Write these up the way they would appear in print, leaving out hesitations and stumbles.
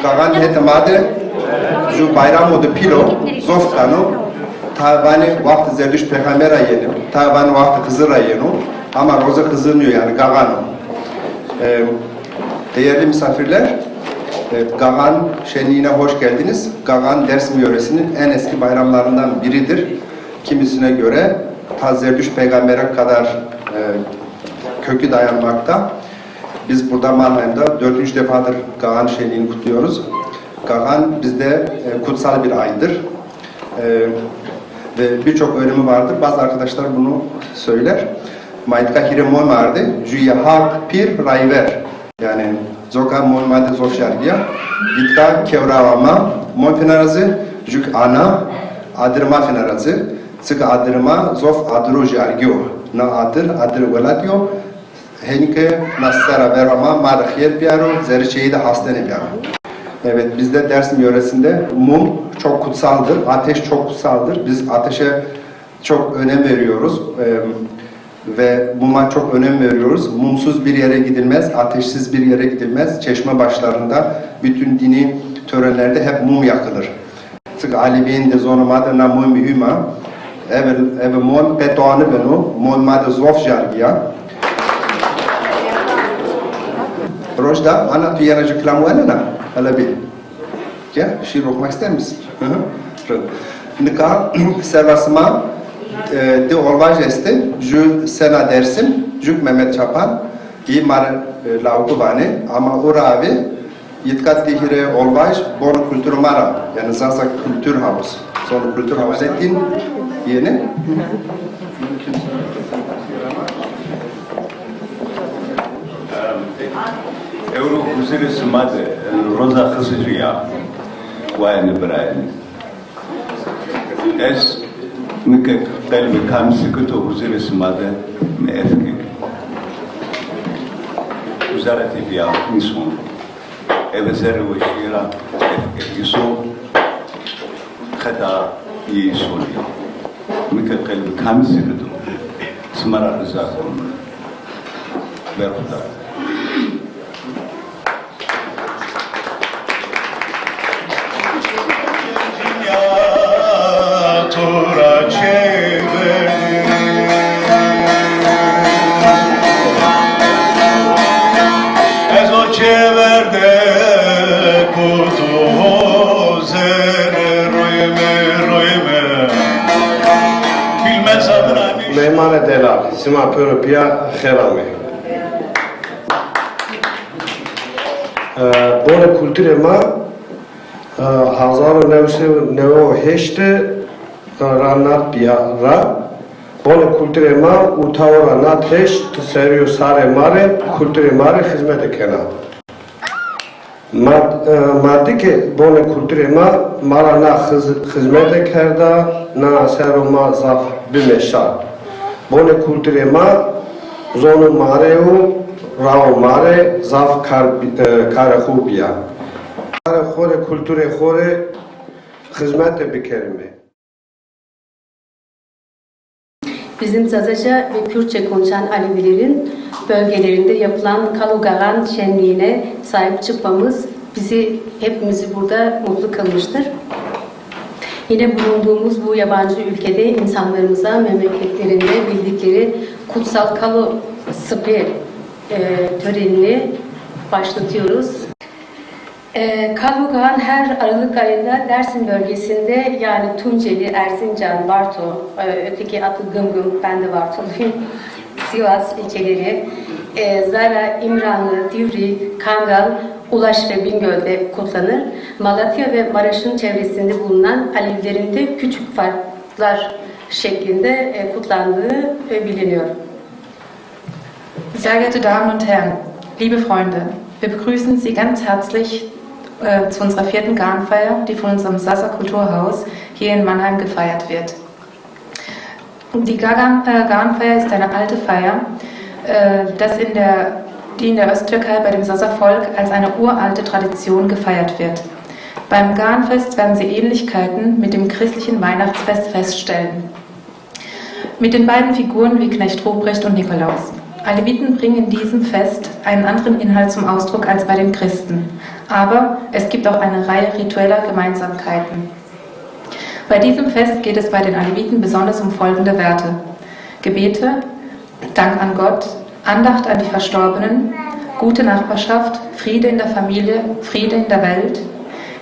Kagan hetemade ju bayram odu pilo zoftano tabani vakti zerdiş peygambera yeni tabani vakti Hızır'a yeni ama roza kızılmıyor yani Gagano. Değerli misafirler, Gagan şenliğine hoş geldiniz. Gagan Dersim yöresinin en eski bayramlarından biridir. Kimisine göre ta Zerdüş peygambere kadar kökü dayanmakta. Biz burada Mannheim'da 4. defadır Gagan şenliğini kutluyoruz. Gagan bizde kutsal bir aydır. Ve birçok önemi vardır. Bazı arkadaşlar bunu söyler. Maitka hiremon vardı. Juya hak pir rayver. Yani zoka mon made zofşargiya. Gitka kevravama mon finarazı. Juk ana adırma finarazı. Sık adırma zof adro jargiyo. Na adır velatyo. Henke nasara verama marhiyel piyaro. Zeriçeyi de hastane piyaro. Evet, bizde Dersim yöresinde mum çok kutsaldır, ateş çok kutsaldır. Biz ateşe çok önem veriyoruz ve muma çok önem veriyoruz. Mumsuz bir yere gidilmez, ateşsiz bir yere gidilmez. Çeşme başlarında bütün dini törenlerde hep mum yakılır. Sık Alevi'nin de zonu madena mum mühima. Eve mon petanı beno, mon madde zof jargiya. Rojda, ana tu yanacı klamuanına. Hala bir. Ya, şiir okumak ister misin? Nika servasıma de olvaj este, jü sena Dersim, jük Mehmet Çapan, iyi mar laukuvane, ama uravi yitkat dihire olvaj, bon kültür mara, yani Zaza Kültür Havuz. Sonra Kültür Havuz ettin yeni. Euro Huzuri Sumade, Roza Hızıcıya, Vayani Brian. Es Mike Telmi Kamsi Kutu Huzuri Sumade, Meefki. وزارة بيا نسون وزارة وشيرة يسو خدا يسوني ممكن قلب خامس يردو سمرا رزاقهم برخدا Mehmane Delal, Sima Pöröpya Xerame. Bone kultüre ma 1998 ranat pia ra. Bone kultüre ma utavora nat heşt seriyo sare mare kultüre mare hizmet ekena. Maddi ki bone kultüre ma mara na hizmet ekerda na seroma zaf bimeşa. Bone kultüre ma zonu mareu rao mare zaf kare khubia. Kare khore kultüre khore hizmet bikerime. Bizim Zazaca ve Kürtçe konuşan Alevilerin bölgelerinde yapılan Kalugaran şenliğine sahip çıkmamız hepimizi burada mutlu kılmıştır. Yine bulunduğumuz bu yabancı ülkede insanlarımıza memleketlerinde bildikleri kutsal Kalu Spir törenini başlatıyoruz. Kalugaran her Aralık ayında Dersim bölgesinde yani Tunceli, Erzincan, Barto, öteki adı Gımgım, ben de Bartoluyum, Sivas ilçeleri, Zara, İmranlı, Divrik, Kangal, Ulaş ve Bingöl'de kutlanır. Malatya ve Maraş'ın çevresinde bulunan Alevilerin de küçük farklar şeklinde kutlandığı biliniyor. Sehr geehrte Damen und Herren, liebe Freunde, wir begrüßen Sie ganz herzlich zu unserer 4. Garnfeier, die von unserem Sasa Kulturhaus hier in Mannheim gefeiert wird. Die Garnfeier ist eine alte Feier, die in der Osttürkei bei dem Sasa-Volk als eine uralte Tradition gefeiert wird. Beim Garnfest werden Sie Ähnlichkeiten mit dem christlichen Weihnachtsfest feststellen. Mit den beiden Figuren wie Knecht Ruprecht und Nikolaus. Aleviten bringen in diesem Fest einen anderen Inhalt zum Ausdruck als bei den Christen. Aber es gibt auch eine Reihe ritueller Gemeinsamkeiten. Bei diesem Fest geht es bei den Aleviten besonders um folgende Werte: Gebete, Dank an Gott, Andacht an die Verstorbenen, gute Nachbarschaft, Friede in der Familie, Friede in der Welt,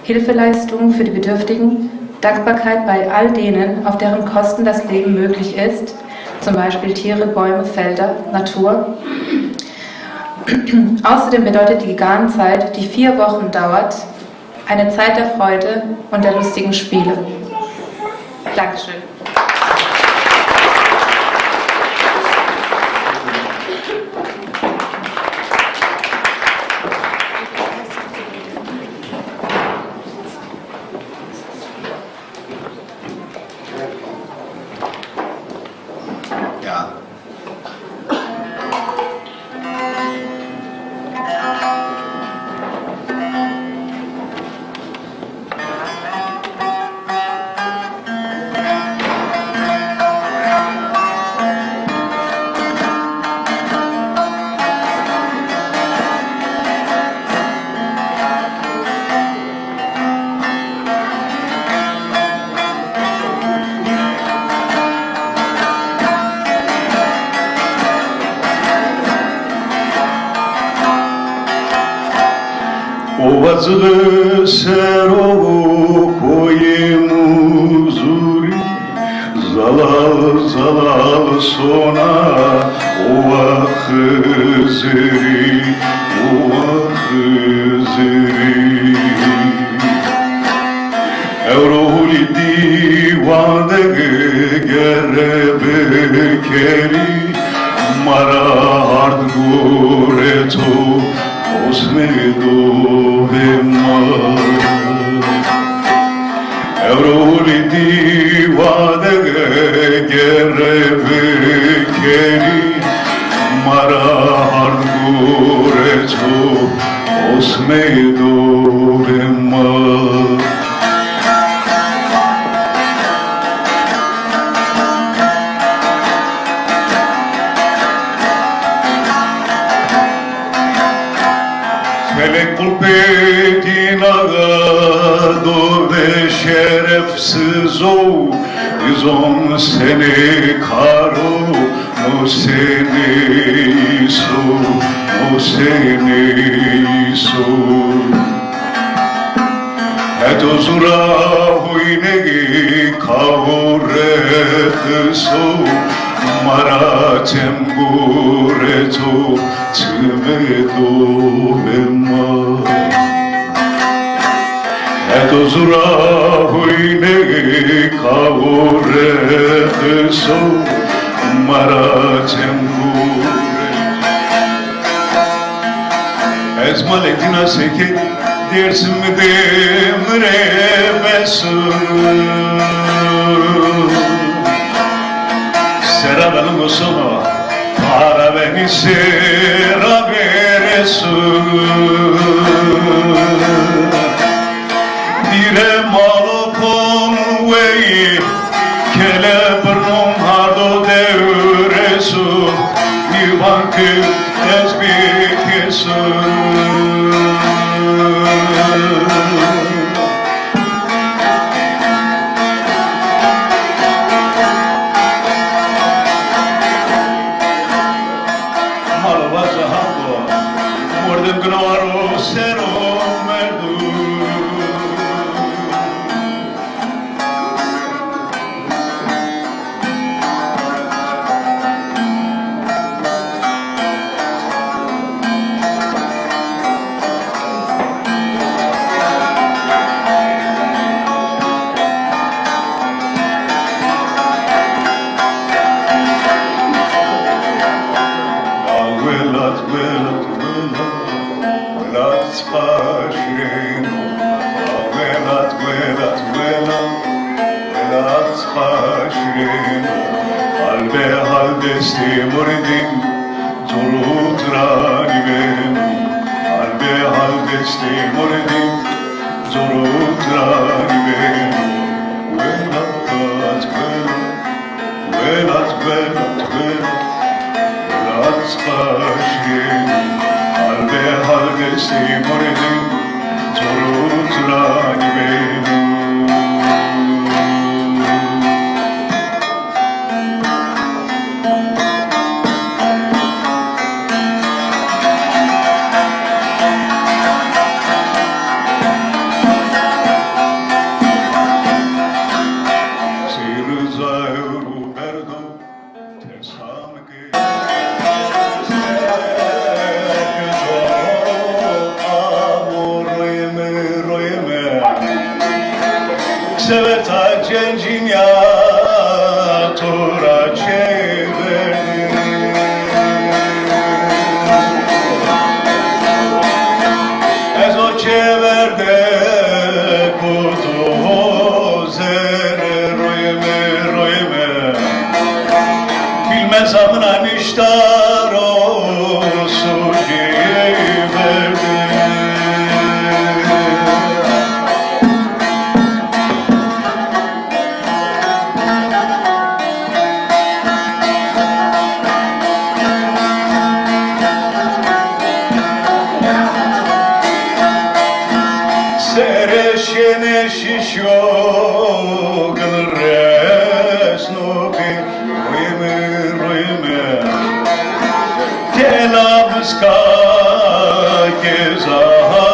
Hilfeleistungen für die Bedürftigen, Dankbarkeit bei all denen, auf deren Kosten das Leben möglich ist, zum Beispiel Tiere, Bäume, Felder, Natur. Außerdem bedeutet die Garnzeit, die 4 Wochen dauert, eine Zeit der Freude und der lustigen Spiele. Dankeschön. Ovazlı serovu koyemuzuri Zalal zalal sona ova hızeri Evroli divane gerebe keri Mara hard gureto Osmedo hemma Evroli divane gerebe keri Mara hard gureto tu osmedorema. Felek pulpetina dove şerefsiz o 110 sene karo no sene iso no sene iso eto zura huinegi kaore so maratem gureto tvedo bema eto zura huinegi kaore so maratem gureto ez maletina seke dersim demre besu Sera benim sono para beni sera beresu dire malo con wei kele burnum hardo devresu ivanke ezbikesu Gnoro sero merdu Desti muridin zorut rani benim Albe hal desti muridin zorut rani benim Velat velat velat velat velat kaşin Albe hal desti muridin zorut rani benim Seveta cencinya tora çevirdi Ez o çeverde kutu zere royme royme Bilmez amına niştar o suciye verdi Sereşene şişo gılres nopi Ruyme ruyme Telabıska kezahatebe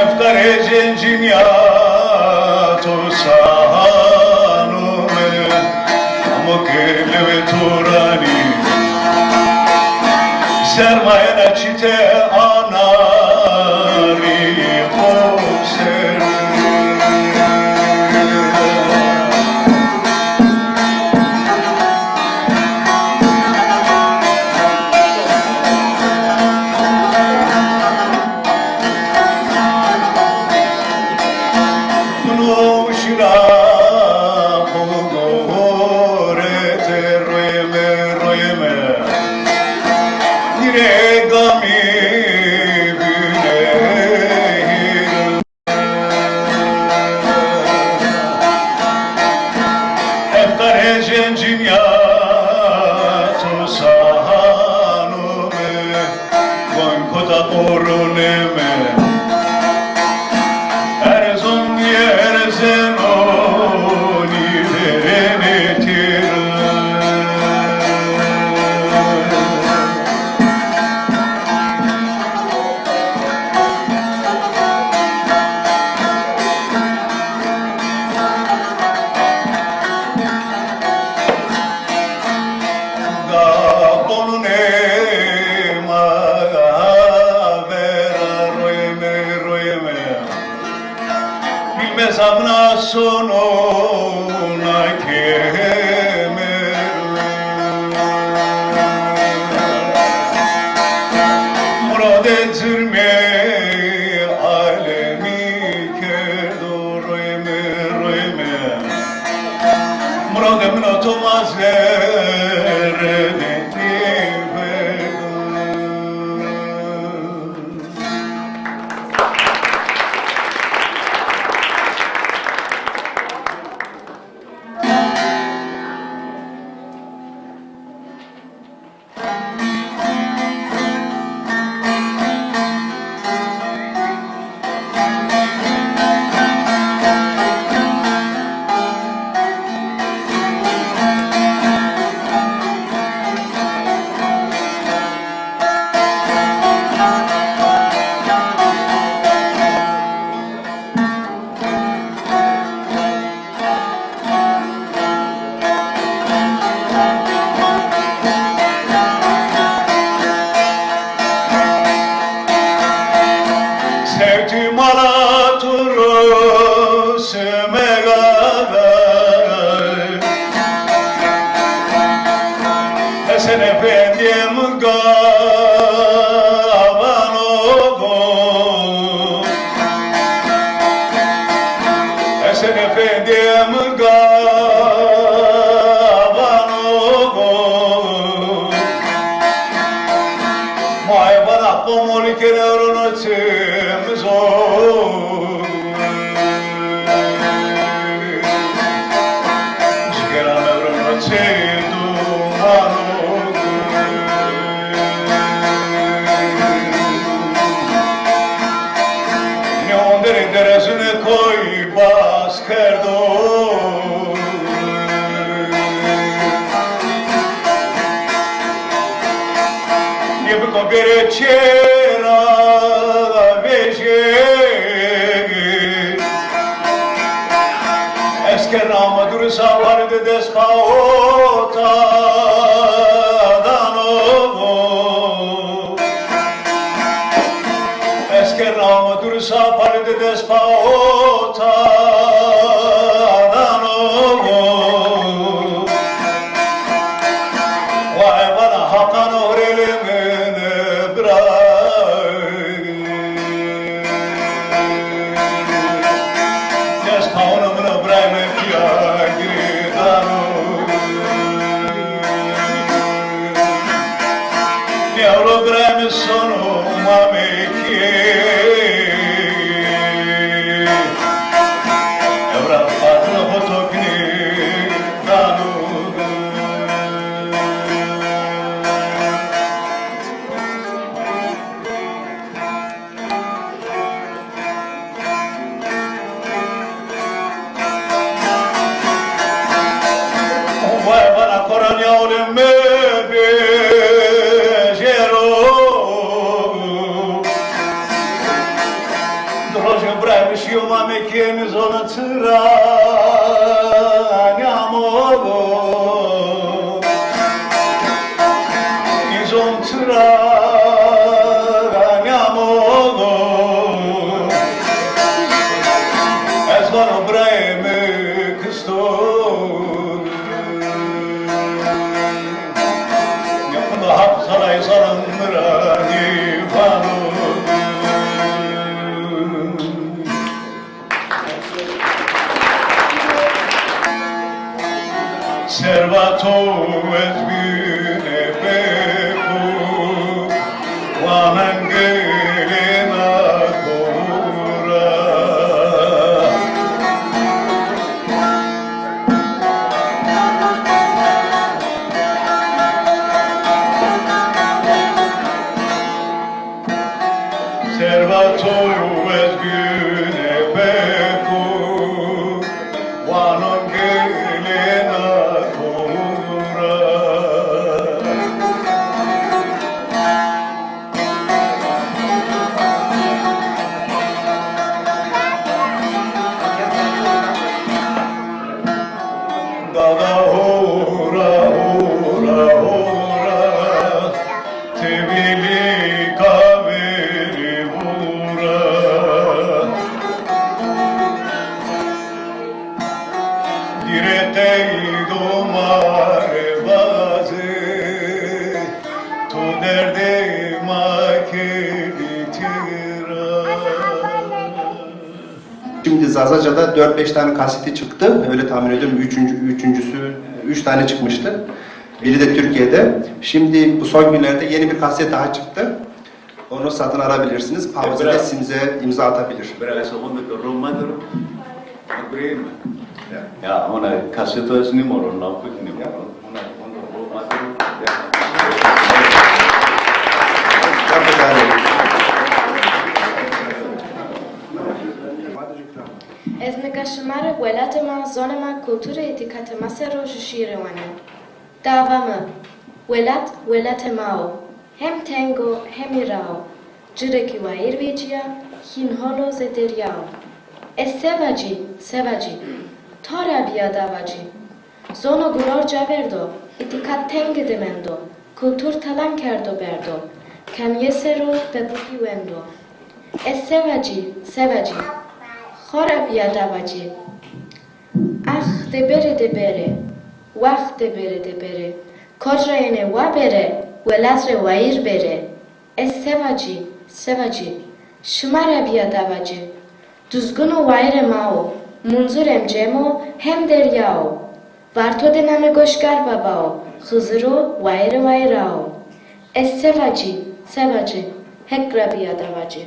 Eftare cencin ya tosahanume Amokele ve turani Sermayene çite anari poser Bunu şira polgore kota koruneme Erzon yerzen oni verenetir Zamna sono na kemer Murad zirme alemi kerdo royme royme Murad emna tomazere Sevdim alaturu semegalar Esen efendim gavan ogo Esen efendim gavan ogo Muay bana komoli kenarına çimzo Şikeran evrana çeydu manu Ne ondere derezine koy bas kerdo Nie wykąpiere ciera wiezie Eskerama dursa vardı despota danovo Eskerama dursa vardı despota danovo Vay bana hakan orelimi Yes, kaunamına brayme piya giridano Ne avro brayme sonu mameki Evra fatla fotokni dano Koranya oleme bejero Drożę brałem się mamy kiemi zona tyrania mogo I zon tyrania mogo Ez bana brałem kısto Hapsaray sarındıra divanu Servato ezbine pepu Vanangelina kura servato özgüne beku vanon gelena tura dada hora hora hora tebili kaveri vura diretei domare bazı tu derde makeli tira. Şimdi Zazaca'da 4-5 tane kaseti çıktı. Öyle tahmin ediyorum. Üçüncüsü 3 tane çıkmıştı. Biri de Türkiye'de. Şimdi bu son günlerde yeni bir kaset daha çıktı. Onu satın alabilirsiniz. Pavuze de size imza atabilir. Pero segundo que romadro prima. Ya ona kaseto es ni moro na pek ni moro. Ona romadro. Ez mekashmar welatema zonema kultura etikatema sero shishirewani. Davamı welatemao hem tengo hem irao. Jireki wa irvecia hin holo zederiao. Ez sevaci. Tora biadavaci. Zono guror javerdo. Etikat tenge demendo. Kultur talan kerdo berdo. Kem yesero bebuki wendo. Ez sevaci. Chora biadavaci. Ach debere. Wach debere. Kodrene wa bere. Welatre wa ir bere. Ez sevaci. Şmara biadavaci. Düzgunu vaire mao. Munzurem cemo hem deryao. Varto dename goşgar babao. Hızıro vairao. Ez sevaci. Hekra biadavaci.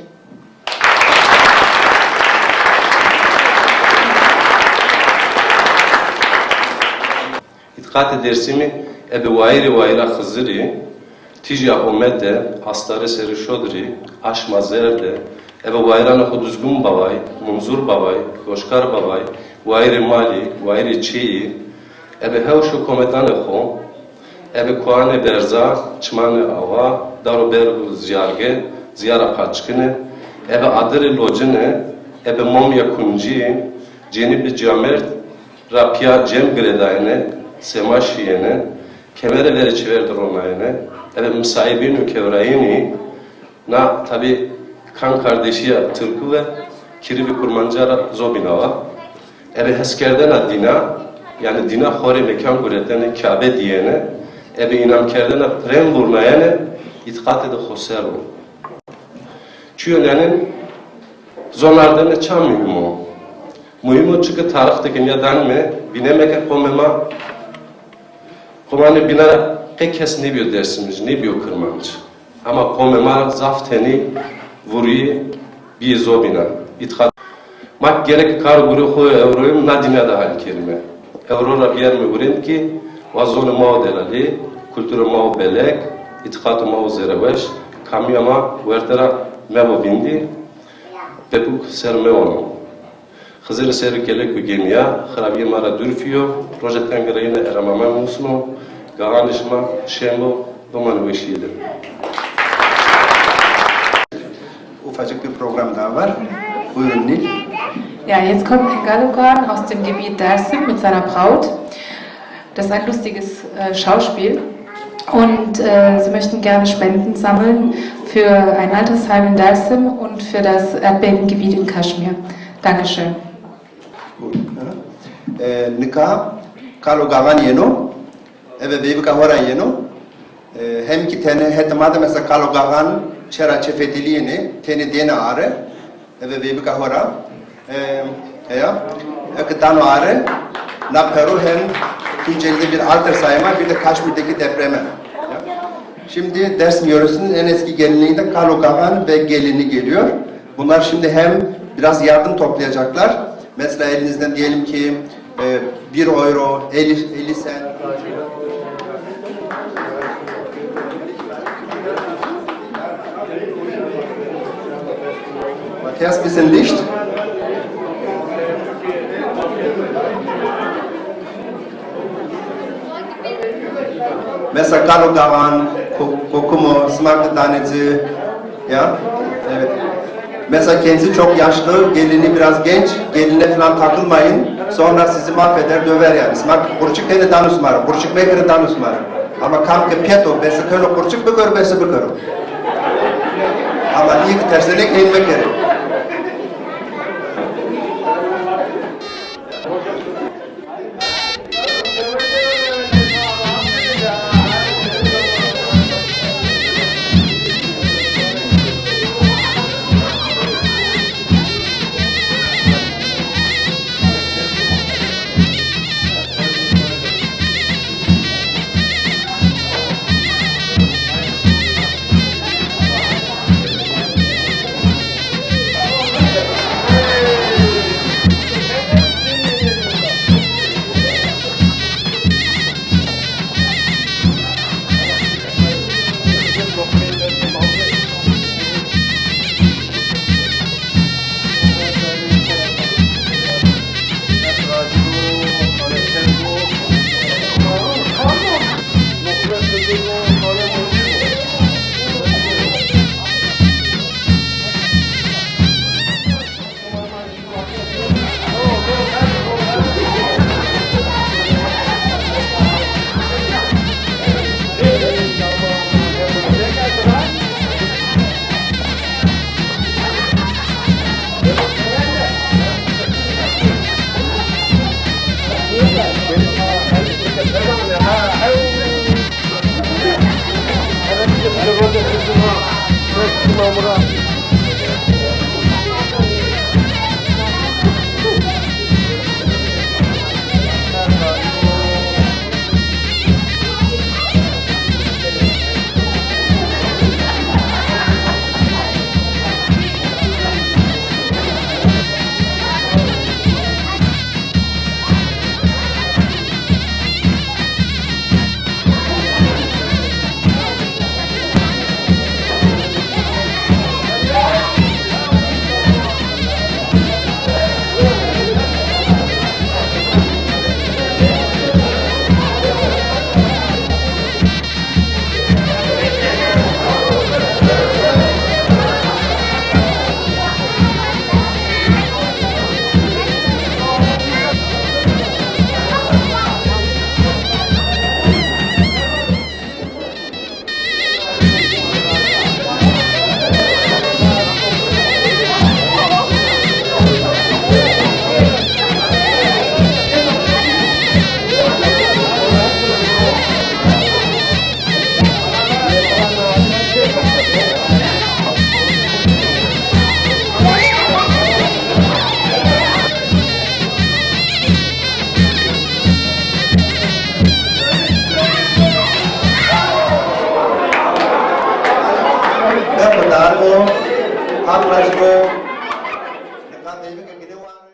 İtqat dersimi ebe vayra xızırı tija omede astarı seri şodri aşma zerde ebe vayrana xuduzgun babay munzur babay koşkar babay vayri mali vayri çiğ ebe hevşu kometanı xo ebe kuane berza çmane ava daro bergu ziyara paçkine ebe adırı locine ebe momya kunci cenib camert rapya cem gredayne semaşiyene kemere veri çiverdir onayne evet müsahibinu kevrayini na tabi kan kardeşi ya Türkü ve kiribi kurmancara zobinava evet heskerden dina yani dina hori mekan guretene Kabe diyene evet inamkerdene prem vurmayene itqat ede xoseru çünkü zonlardan çam mühimo çünkü tarihteki yadan mı binemeke komema Komane bina kes ne biyo dersimiz, ne biyo kırmancı. Ama komema zafteni vuri bir zobina. İthat. Mak gerek kar guru koyu evroyum na dünyada hal kelime. Evrora bir yer mi vurin ki vazonu mao delali, kültürü mao belek, ithatı mao zereveş, kamyama vertera mevo bindi, bebuk serme onu. Hızır seri kelek bu gemiya, xarabiye mara dürfiyo, projetten gereyine eramama musno, Garanishma, Şembo, Doman Veşi'ydi. Ufacık bir program daha var. Buyurun Nil. Ja, jetzt kommt Herr Gallogan aus dem Gebiet Dersim mit seiner Braut. Das ist ein lustiges Schauspiel. Und sie möchten gerne Spenden sammeln für ein Altersheim in Dersim und für das Erdbebengebiet in Kaschmir. Dankeschön. Nika Gallogan yeno. Evet, bebi kahora yeno. Hem ki tene hetmada mesela Gallogan çera çefetiliğini tene dene are. Evet, bebi kahora. Ya, ekdano are. Na Peru hem Tunceli'de bir alter sayma bir de Kaşmir'deki depreme. Şimdi Dersim yöresinin en eski geleneğinde Gallogan ve gelini geliyor. Bunlar şimdi hem biraz yardım toplayacaklar. Mesela elinizden diyelim ki 1 euro, 50 sen. erst ein bisschen Licht. Mesela Kalogavan, Kokumo, Smartı Tanesi, ya, evet. Mesela kendisi çok yaşlı, gelini biraz genç, geline falan takılmayın, sonra sizi mahveder, döver yani. Smart, kurçuk tane danus var, kurçuk mekere danus var. Ama kam ke pieto, bese kölo kurçuk bıkır, bese bıkır. Ama ilk tersenek en mekere. Darbo, Hamrajbo, dekat Dewi ke Gidewan.